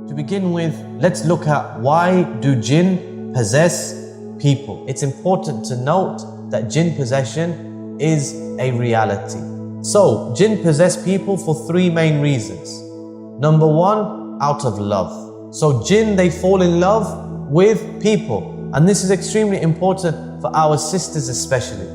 To begin with, let's look at why do jinn possess people. It's important to note that jinn possession is a reality. So, jinn possess people for three main reasons. Number one, out of love. So jinn, they fall in love with people. And this is extremely important for our sisters especially.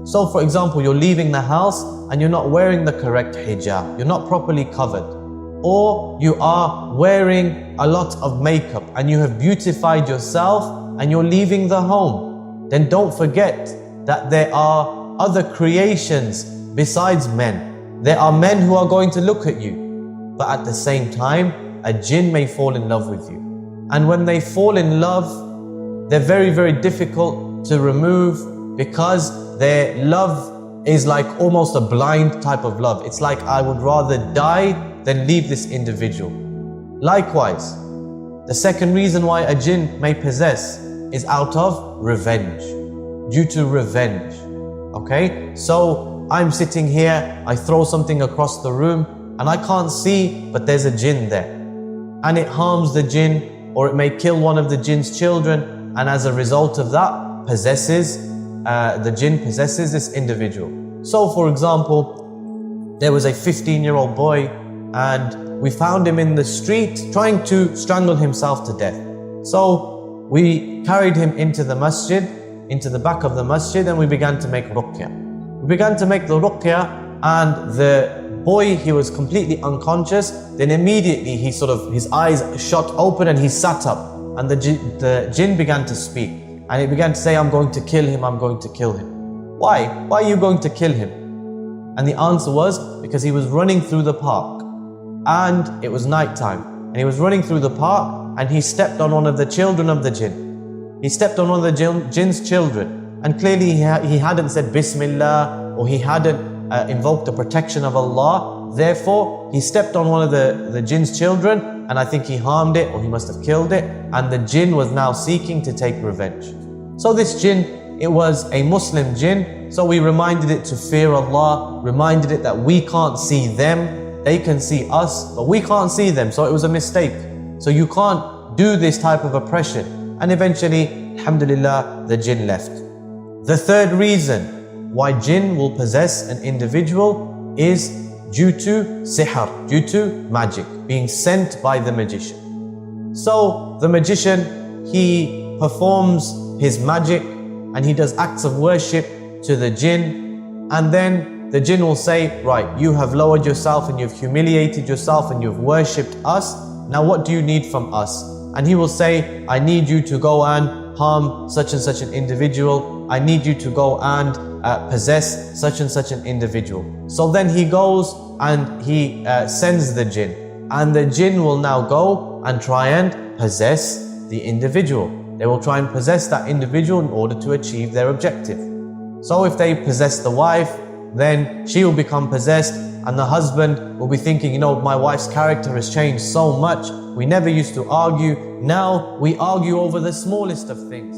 So for example, you're leaving the house and you're not wearing the correct hijab. You're not properly covered. Or you are wearing a lot of makeup and you have beautified yourself and you're leaving the home. Then don't forget that there are other creations besides men. There are men who are going to look at you. But at the same time, a jinn may fall in love with you. And when they fall in love, they're very, very difficult to remove because their love is like almost a blind type of love. It's like, I would rather die than leave this individual. Likewise, the second reason why a jinn may possess is out of revenge, due to revenge. Okay, so I'm sitting here, I throw something across the room and I can't see, but there's a jinn there. And it harms the jinn, or it may kill one of the jinn's children, and as a result of that, the jinn possesses this individual. So for example, there was a 15-year-old boy and we found him in the street trying to strangle himself to death. So we carried him into the masjid, into the back of the masjid, and we began to make ruqya. We began to make the ruqya, and the boy, he was completely unconscious. Then immediately his eyes shot open and he sat up, and the jinn began to speak, and he began to say, I'm going to kill him, I'm going to kill him. Why? Why are you going to kill him? And the answer was, because he was running through the park and it was night time, and he was running through the park and he stepped on one of the children of the jinn. He stepped on one of the jinn's children, and clearly he hadn't said Bismillah, or he hadn't invoked the protection of Allah. Therefore, he stepped on one of the jinn's children, and I think he harmed it, or he must have killed it, and the jinn was now seeking to take revenge. So this jinn, it was a Muslim jinn, so we reminded it to fear Allah, reminded it that we can't see them, they can see us, but we can't see them, so it was a mistake. So you can't do this type of oppression. And eventually, alhamdulillah, the jinn left. The third reason why jinn will possess an individual is due to sihr, due to magic, being sent by the magician. So the magician, he performs his magic and he does acts of worship to the jinn, and then the jinn will say, right, you have lowered yourself and you've humiliated yourself and you've worshipped us. Now what do you need from us? And he will say, I need you to go and harm such and such an individual. I need you to go and possess such and such an individual. So then he goes and he sends the jinn. And the jinn will now go and try and possess the individual. They will try and possess that individual in order to achieve their objective. So if they possess the wife, then she will become possessed, and the husband will be thinking, you know, my wife's character has changed so much. We never used to argue. Now we argue over the smallest of things.